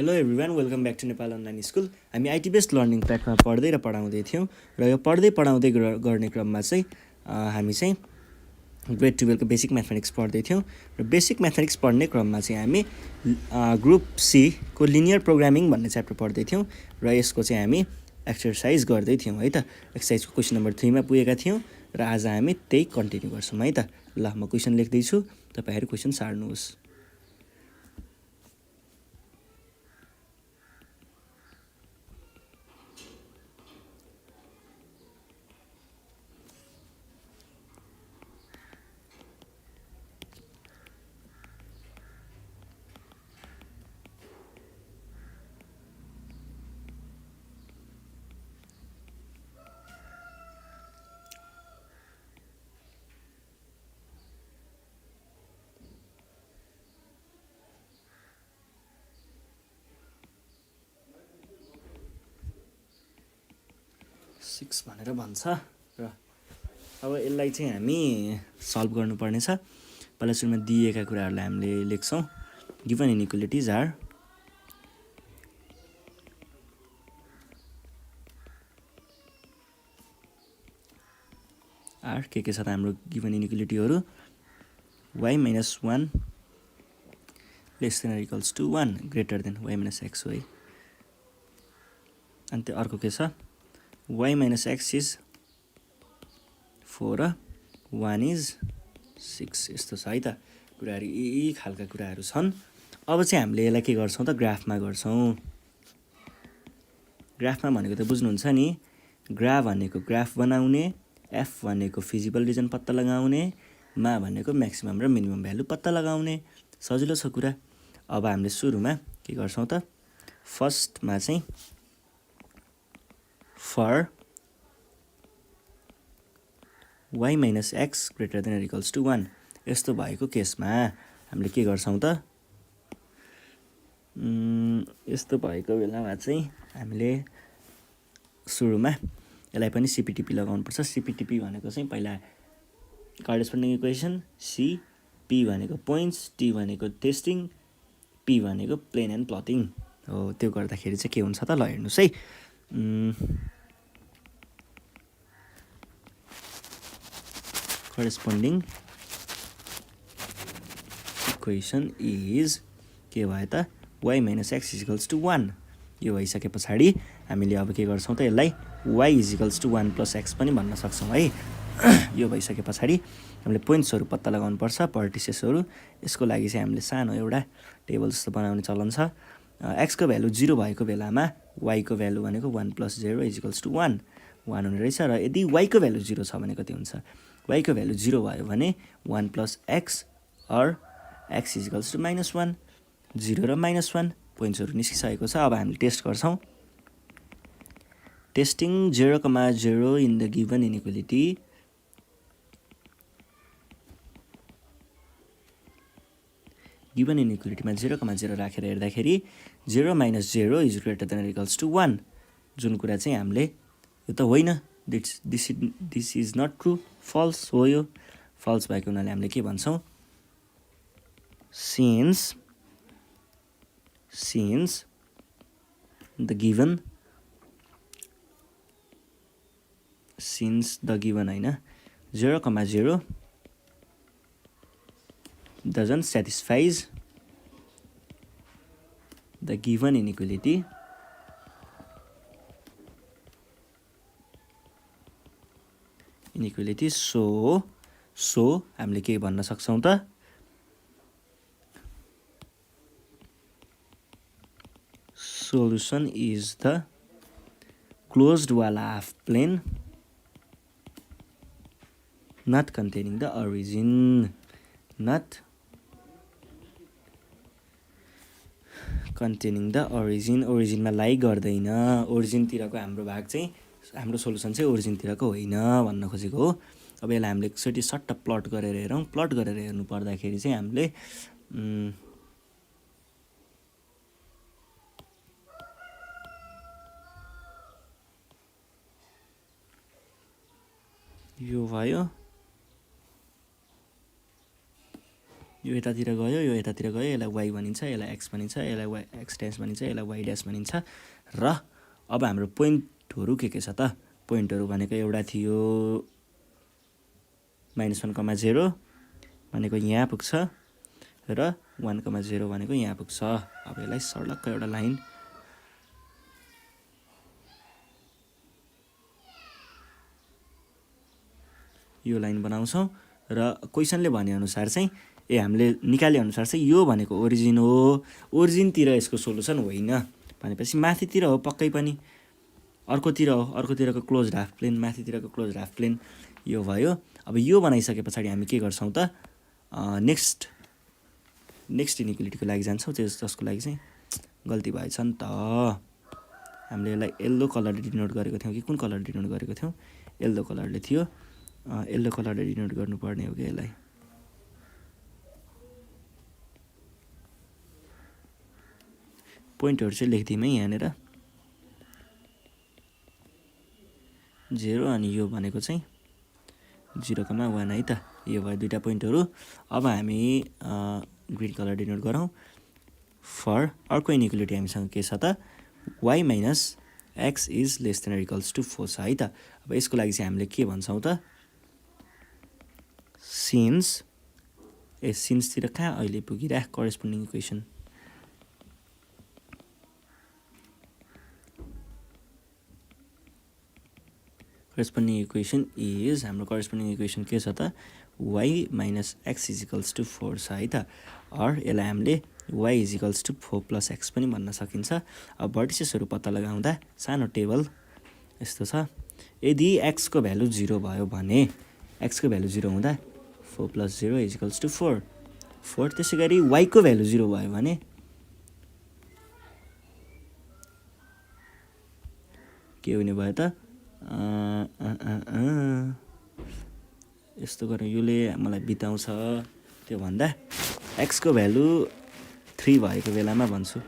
Hello everyone, welcome back to Nepal online school. हामी IT based learning प्लेटफर्ममा पढ्दै र पढाउँदै थियौँ र यो पढाउँदै गर्ने क्रममा चाहिँ हामी चाहिँ ग्रेड 12 को बेसिक म्याथमेटिक्स पढ्दै थियौँ र बेसिक म्याथमेटिक्स पढ्ने क्रममा चाहिँ हामी ग्रुप सी को लिनियर प्रोग्रामिङ भन्ने च्याप्टर पढ्दै थियौँ र यसको चाहिँ हामी एक्सर्साइज गर्दै थियौँ है त। एक्सर्साइजको क्वेसन नम्बर 3 मा पुगेका थियौँ र आज हामी त्यही कन्टिन्यू गर्छौँ है त। ल म क्वेसन लेख्दैछु, तपाईहरु क्वेसन सार्नुहोस्। सिक्स भनेर भन्छ र अब यसलाई चाहिँ हामी सल्भ गर्नुपर्ने छ। पहिला सुरुमा दिएका कुराहरूलाई हामीले लेख्छौँ। गिभन इनइक्वालिटिज आर के छ त हाम्रो given इनइक्वालिटीहरू y minus 1 less than or equals to 1 greater than y minus x है। अनि त्यो अर्को के छ, y minus x is 4 1 is 6 यस्तो छ है त। कुराहरू यी खालका कुराहरू छन्। अब चाहिँ हामीले यसलाई के गर्छौँ त, ग्राफमा गर्छौँ। ग्राफमा भनेको त बुझ्नुहुन्छ नि, ग्राफ भनेको ग्राफ बनाउने, एफ भनेको फिजिबल रिजन पत्ता लगाउने, मा भनेको म्याक्सिमम र मिनिमम भ्यालु पत्ता लगाउने। सजिलो छ कुरा। अब हामीले सुरुमा के गर्छौँ त, फर्स्टमा चाहिँ for y minus x greater than or equals to 1 यस्तो भएको केसमा हामीले के गर्छौँ त, यस्तो भएको बेलामा चाहिँ हामीले सुरुमा यसलाई पनि सीपीटीपी लगाउनुपर्छ। सीपीटीपी भनेको चाहिँ पहिला करेस्पोन्डिङ इक्वेसन, सी, पी भनेको पोइन्ट्स, टी भनेको टेस्टिङ, पी भनेको प्लेन एन्ड प्लटिङ हो। त्यो गर्दाखेरि चाहिँ के हुन्छ त, ल हेर्नुहोस् है। करेस्पोन्डिङ इक्वेसन इज के भयो त, y minus x is equals to 1 यो भइसके पछाडि हामीले अब के गर्छौँ त, यसलाई y is equals to 1 plus x पनि भन्न सक्छौँ है। यो भइसके पछाडि हामीले पोइन्ट्सहरू पत्ता लगाउनुपर्छ, पर्टिसेसहरू। यसको लागि चाहिँ हामीले सानो एउटा टेबल जस्तो बनाउने चलन छ। x को भ्यालु 0 भएको बेलामा y को भ्यालु भनेको 1 plus 0 is equals to 1 हुने रहेछ। र यदि y को भ्यालु 0 छ भने कति हुन्छ, y को भ्यालु 0 भयो भने 1 plus x or x is equals to minus 1 0 र minus 1 पोइन्ट्सहरू निस्किसकेको छ। अब हामीले टेस्ट गर्छौँ। Testing 0,0 in the given inequality given इनइक्वालिटीमा 0,0 राखेर हेर्दाखेरि 0 minus 0 is greater than or equals to 1 जुन कुरा चाहिँ हामीले यो त होइन, this is not true, false हो। यो फल्स भएको हुनाले हामीले के भन्छौँ, since the given होइन 0,0 doesn't satisfies the given inequality so हामीले के भन्न सक्छौँ त, solution is the closed wala half plane not containing the origin, not containing the origin। ओरिजिनमा लाइ गर्दैन, ओरिजिनतिरको हाम्रो भाग चाहिँ, हाम्रो सोलुसन चाहिँ ओरिजिनतिरको होइन भन्न खोजेको हो। अब यसलाई हामीले एकचोटि सट्ट प्लट गरेर हेरौँ। प्लट गरेर हेर्नु पर्दाखेरि चाहिँ हामीले यो भयो, यो यतातिर गयो यो यतातिर गयो यसलाई y भनिन्छ यसलाई x भनिन्छ यसलाई x ड्यास भनिन्छ यसलाई y ड्यास भनिन्छ र अब हाम्रो पोइन्टहरु के छ त पोइन्टहरु भनेको एउटा थियो -1,0 भनेको यहाँ पुग्छ र 1,0 भनेको यहाँ पुग्छ अब यसलाई सर्लक्क एउटा लाइन यो लाइन बनाउँछौं र क्वेशनले भने अनुसार चाहिँ हामीले निकाले अनुसार चाहिँ यो भनेको ओरिजिन हो ओरिजिन तिर यसको सोलुसन होइन भनेपछि माथितिर हो पक्कै पनि अर्कोतिर हो अर्कोतिरको क्लोज्ड हाफ प्लेन माथितिरको क्लोज्ड हाफ प्लेन यो भयो अब यो बनाइसकेपछि हामी के गर्छौं त नेक्स्ट इनइक्वालिटीको लागि जान्छौं जसको लागि चाहिँ गल्ती भएछ नि त हामीले यसलाई येलो कलरले डिनोट गरेको थियौं कि कुन कलरले डिनोट गरेको थियौं येलो कलरले थियो येलो कलरले डिनोट गर्नुपर्ने हो के यसलाई पोइन्टहरु चाहिँ लेख्दिमै यहाँनेर 0 अनि यो भनेको चाहिँ 0,1 है त यो भयो दुईटा पोइन्टहरु अब हामी ग्रीन कलर डिनोट गरौँ फर अर्को इनइक्वालिटी हामीसँग के छ त y - x is less than or equals to 4 छ है त अब यसको लागि चाहिँ हामीले के भन्छौं त since तिर कहाँ अहिले पुगिरा corresponding equation corresponding equation is हाम्रो corresponding equation के छ त y - x is equals to 4 छ है त or यसलाई हामीले y is equals to 4 plus x पनि भन्न सकिन्छ अब भर्टिसेसहरु पत्ता लगाउँदा सानो टेबल यस्तो छ यदि x को भ्यालु 0 भयो भने x को भ्यालु 0 हुँदा 4 plus 0 is equals to 4 4 त्यसैगरी y को भ्यालु 0 भयो भने के हुने भयो त यस्तो गर्न योले मलाई बिताउँछ त्यो भन्दा x को भ्यालु 3 भएको बेलामा भन्छु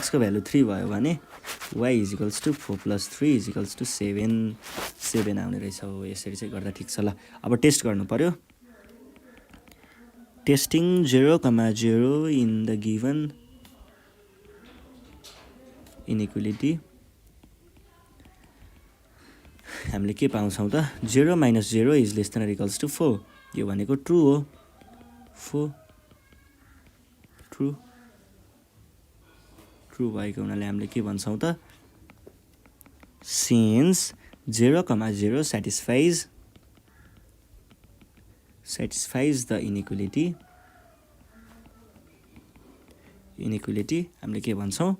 x को भ्यालु 3 भयो भने y is equals to 4 plus 3 is equals to 7 आउने रहेछ हो यसरी चाहिँ गर्दा ठीक छ ल अब टेस्ट गर्नु पर्यो testing 0,0 in the given inequality हामीले के पाउँछौं त 0 - 0 is less than or equals to 4 यो भनेको ट्रू हो 4 ट्रू भएको हुनाले हामीले के भन्छौं त since 0,0 satisfies the inequality हामीले के भन्छौं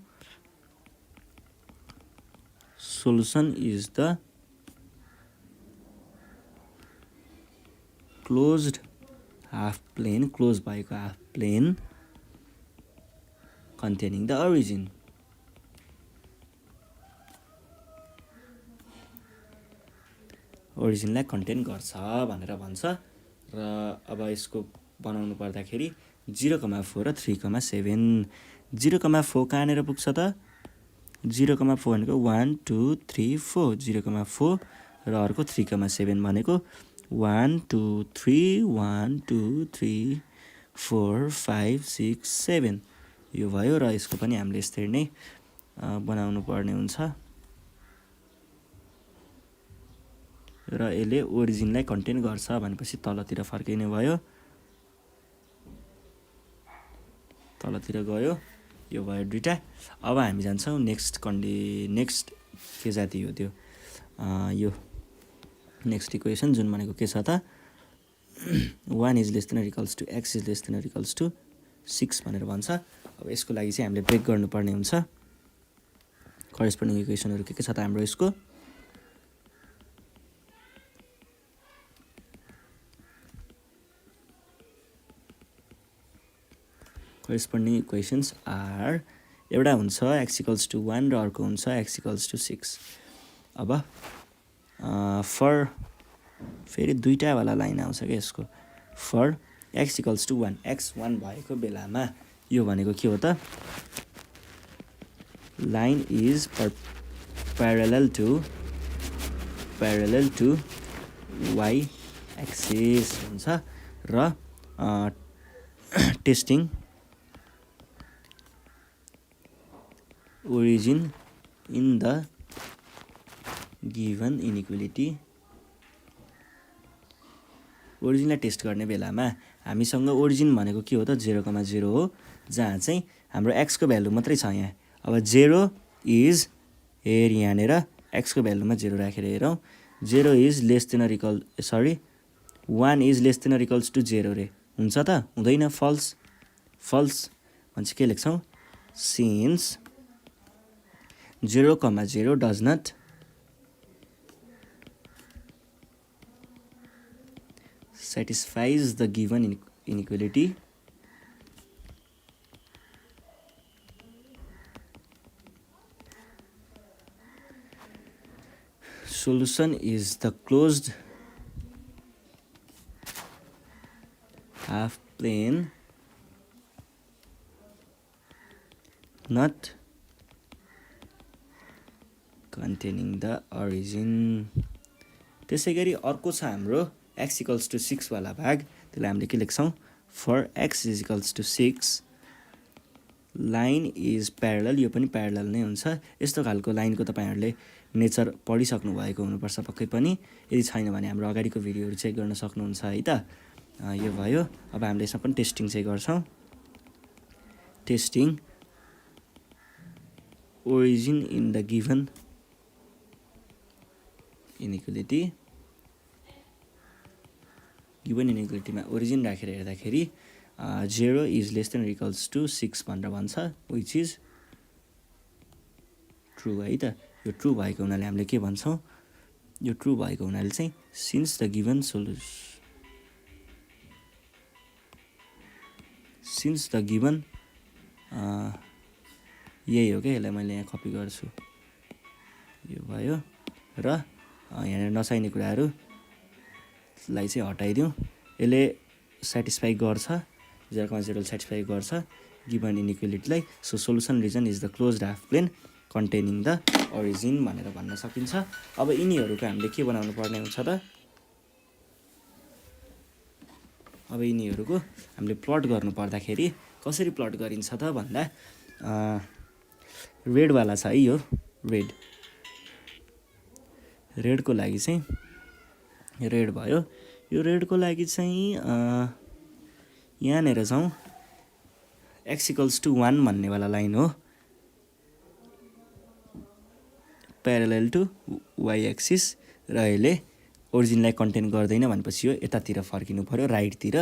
solution is the closed half plane closed भएको half plane containing the origin लाई कन्टेन गर्छ भनेर भन्छ र अब यसको बनाउनु पर्दाखेरि 0,4 र 3,7 0,4 कहाँनेर पुग्छ त 0,4 भनेको 1 2 3 4 0,4 र अर्को 3,7 भनेको 1 2 3 1 2 3 4 5 6 7 यो भयो र यसको पनि हामीले यसरी नै बनाउनु पर्ने हुन्छ र यसले ओरिजिनलाई कन्टेन गर्छ भनेपछि तलतिर फर्किने भयो तलतिर गयो यो भयो दुईटा अब हामी जान्छौं नेक्स्ट के जाति हो त्यो यो नेक्स्ट इक्वेसन जुन भनेको के छ त 1 is less than or equals to x is less than or equals to 6 भनेर भन्छ अब यसको लागि चाहिँ हामीले ब्रेक गर्नुपर्ने हुन्छ करेस्पोन्डिङ इक्वेसनहरु के छ त हाम्रो यसको corresponding equations are एउटा हुन्छ x equals to 1 र अर्को हुन्छ x equals to 6 अब for फेरि दुईटा वाला लाइन आउँछ के यसको for x equals to 1 x 1 भएको बेलामा यो भनेको के हो त line is parallel to y axis हुन्छ र testing origin in the given inequality. ओरिजिनलाई टेस्ट गर्ने बेलामा हामीसँग ओरिजिन भनेको के हो त 0,0 हो, जहाँ चाहिँ हाम्रो x को भ्यालु मात्रै छ यहाँ। अब 0 इज हेर यहाँनिर x को भ्यालुमा 0 राखेर हेरौँ, 0 is less than or equal 1 is less than or equals to 0 रे हुन्छ त हुँदैन, फल्स। फल्स भन्छ के लेख्छौँ, since 0,0 does not satisfies the given inequality, solution is the closed half plane not containing the origin। त्यसै गरी अर्को छ हाम्रो x equals to 6 वाला भाग, त्यसलाई हामीले के लेख्छौँ, for x is equals to 6 line is parallel, यो पनि प्यारलल नै हुन्छ। यस्तो खालको लाइनको तपाईहरुले नेचर पढिसक्नु भएको हुनुपर्छ पक्कै पनि, यदि छैन भने हाम्रो अगाडिको भिडियोहरु चेक गर्न सक्नुहुन्छ है त। यो भयो। अब हामीले यसमा पनि टेस्टिङ चाहिँ गर्छौं, testing origin in the given inequality। Given इनेक्वालिटीमा ओरिजिन राखेर हेर्दाखेरि 0 is less than equals to 6 भनेर भन्छ, विच इज ट्रु है त। यो ट्रु भएको हुनाले हामीले के भन्छौँ, यो ट्रु भएको हुनाले चाहिँ since the given since the given यही हो क्या, यसलाई मैले यहाँ कपी गर्छु, यो भयो र यहाँ नचाहिने कुराहरूलाई चाहिँ हटाइदिउँ। यसले सेटिस्फाई गर्छ, 0,0 सेटिस्फाई गर्छ गिवन इनइक्वालिटीलाई। So solution region is the closed half plane containing the origin भनेर भन्न सकिन्छ। अब यिनीहरूको हामीले के बनाउनु पर्ने हुन्छ त, अब यिनीहरूको हामीले प्लट गर्नु पर्दाखेरि कसरी प्लट गरिन्छ त भन्दा रेड वाला छ है, यो रेडको लागि चाहिँ रेड भयो। यो रेडको लागि चाहिँ यहाँनिर छौँ x इक्वल्स टु 1 भन्ने वाला लाइन हो, प्यारलल टु y एक्सिस, र यसले ओरिजिनलाई कन्टेन गर्दैन भनेपछि यो यतातिर फर्किनु पर्यो, राइटतिर।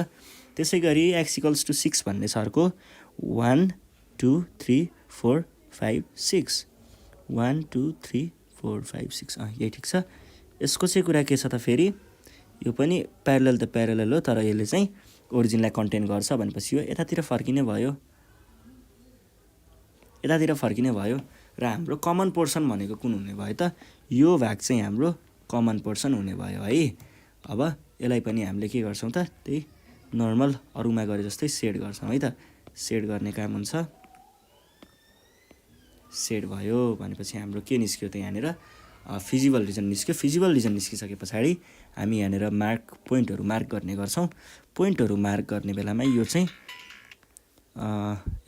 त्यसै गरी x इक्वल्स टु 6 भन्ने छ अर्को, 1 2 3 4 5 6 1 2 3 4 5 6 यही ठिक छ। यसको चाहिँ कुरा के छ त, फेरि यो पनि प्यारलल त प्यारलल हो, तर यसले चाहिँ ओरिजिनलाई कन्टेन गर्छ भनेपछि यो यतातिर फर्किने भयो, यतातिर फर्किने भयो। र हाम्रो कमन पोर्सन भनेको कुन हुने भयो त, यो भाग चाहिँ हाम्रो कमन पोर्सन हुने भयो है। अब यसलाई पनि हामीले के गर्छौँ त, त्यही नर्मल अरूमा गरे जस्तै सेड गर्छौँ है त, सेड गर्ने काम हुन्छ। सेड भयो भनेपछि हाम्रो के निस्क्यो त, यहाँनिर फिजिबल रिजन निस्क्यो। फिजिबल रिजन निस्किसके पछाडि हामी यहाँनिर पोइन्टहरू मार्क गर्ने गर्छौँ। पोइन्टहरू मार्क गर्ने बेलामा यो चाहिँ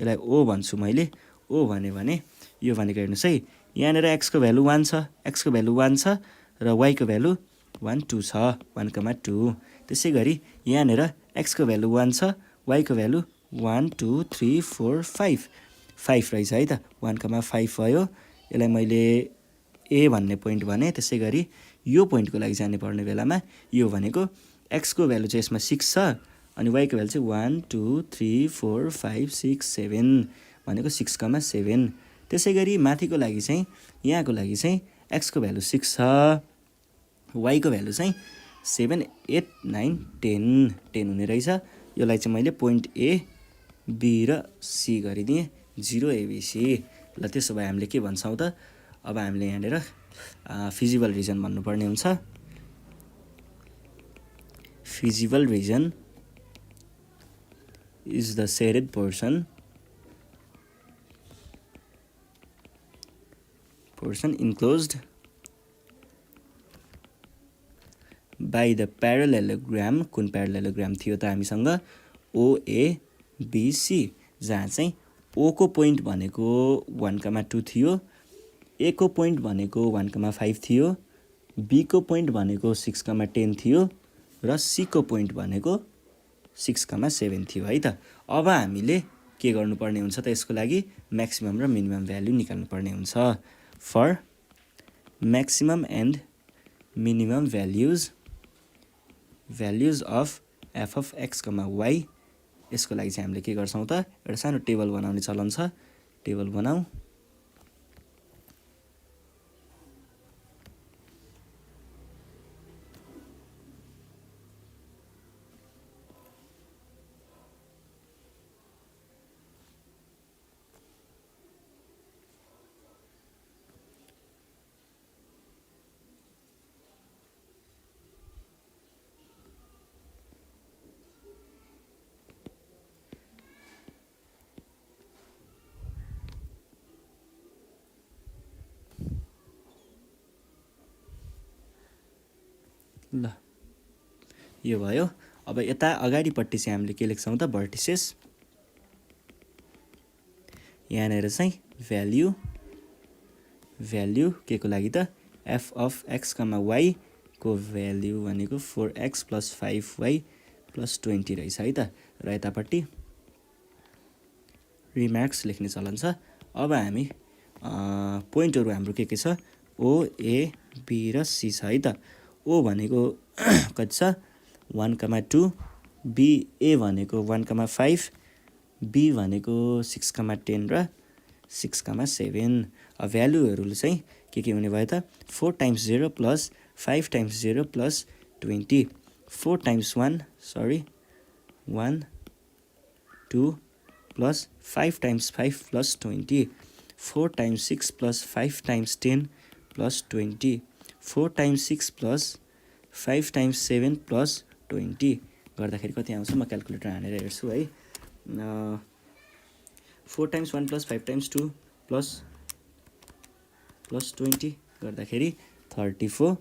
यसलाई ओ भन्छु मैले, ओ भने यो भनेको हेर्नुहोस् है, यहाँनिर x को भ्यालु 1 छ, x को भ्यालु 1 छ र y को भ्यालु 1 2 छ, 1,2। त्यसै गरी यहाँनिर x को भ्यालु 1 छ, y को भ्यालु 1 2 3 4 5 रहेछ है त, 1,5 भयो। यसलाई मैले ए भन्ने पोइन्ट भने। त्यसै गरी यो पोइन्टको लागि जाने पर्ने बेलामा यो भनेको x को भ्यालु चाहिँ यसमा 6 छ अनि y को भ्यालु चाहिँ 1 2 3 4 5 6 7 भनेको 6,7। त्यसै गरी माथिको लागि चाहिँ यहाँको लागि चाहिँ x को भ्यालु 6 छ, y को भ्यालु चाहिँ 7 8 9 10 हुने रहेछ। यसलाई चाहिँ मैले पोइन्ट ए बी र सी गरिदिएँ, 0 ABC। ल त्यसो भए हामीले के भन्छौँ त, अब हामीले यहाँनिर फिजिबल रिजन भन्नुपर्ने हुन्छ। Feasible region is the shaded portion enclosed by the parallelogram। कुन प्यारलेलोग्राम थियो त हामीसँग, OA BC, जहाँ चाहिँ O को पोइन्ट भनेको 1,2 थियो, A को पोइन्ट भनेको 1,5 थियो, B को पोइन्ट भनेको 6,10 थियो र C को पोइन्ट भनेको 6,7 थियो है त। अब हामीले के गर्नुपर्ने हुन्छ त यसको लागि म्याक्सिमम र मिनिमम भ्यालु निकाल्नु पर्ने हुन्छ। For maximum and minimum values of f of x, y, यसको लागि चाहिँ हामीले के गर्छौं त एउटा सानो टेबल बनाउने चलन छ। टेबल बनाऊ। ल यो भयो। अब यता अगाडिपट्टि चाहिँ हामीले के लेख्छौं त भर्टिसेस। यहाँनिर चाहिँ भ्याल्यु के को लागि त f of x, y को भ्याल्यु भनेको 4x + 5y + 20 रहेछ है त। र यतापट्टि रिमार्क्स लेख्ने चलन छ। अब हामी पोइन्टहरु हाम्रो के छ O, A, B र C छ है त। O भनेको कति छ 1,2, B, A भनेको 1,5, B भनेको 6,10 र 6,7। भ्यालुहरुले चाहिँ के हुने भयो त 4 × 0 + 5 × 0 + 20, 4 × 1 2 + 5 × 5 + 20, 4 × 6 + 5 × 10 + 20, 4 × 6 + 5 × 7 + 20 गर्दाखेरि कति आउँछ म क्याल्कुलेटर हानेर हेर्छु है। 4 × 1 + 5 × 2 + 20 गर्दाखेरि 34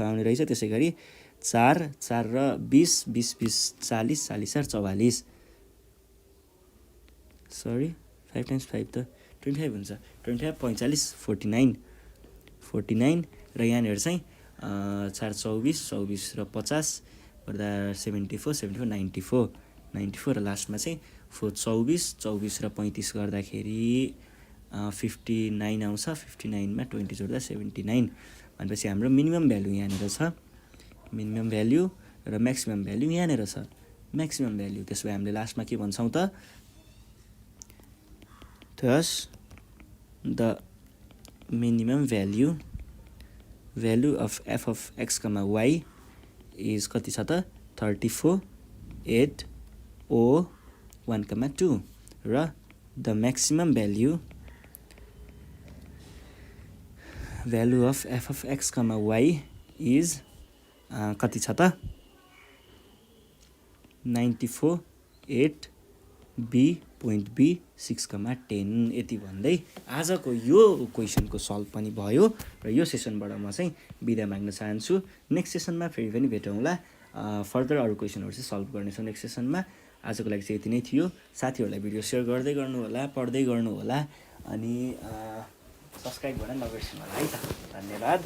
आउने रहेछ। त्यसैगरी 4 र 20 20 40 40 र 44 5 × 5 त 25 हुन्छ। 25 45 49 र यहाँनिर चाहिँ 4 24 24 र 50 गर्दा 74 94 र लास्टमा चाहिँ 4 24 र 35 गर्दाखेरि 59 आउँछ। 59 मा 20 जोड्दा 79 भनेपछि हाम्रो मिनिमम भ्यालु यहाँनिर छ। मिनिमम भ्यालु र म्याक्सिमम भ्यालु यहाँनिर छ। म्याक्सिमम भ्यालु त्यसो भए हामीले लास्टमा के भन्छौं त thus the minimum value of f of x, y is कति छ त 34 8 O 1,2 र the maximum value of f of x, y is कति छ त 94 8 B point B 6,10 यति भन्दै आजको यो क्वेशनको सल्भ पनि भयो र यो सेसनबाट म चाहिँ बिदा माग्न चाहन्छु। नेक्स्ट सेसनमा फेरि पनि भेटौँला। फर्दर अरु क्वेशनहरु चाहिँ सल्भ गर्नेछौँ नेक्स्ट सेसनमा। आजको लागि चाहिँ यति नै थियो। साथीहरुलाई भिडियो शेयर गर्दै गर्नु होला, पढ्दै गर्नु होला अनि सब्स्क्राइब गर्न नबिर्सनु होला है त। धन्यवाद।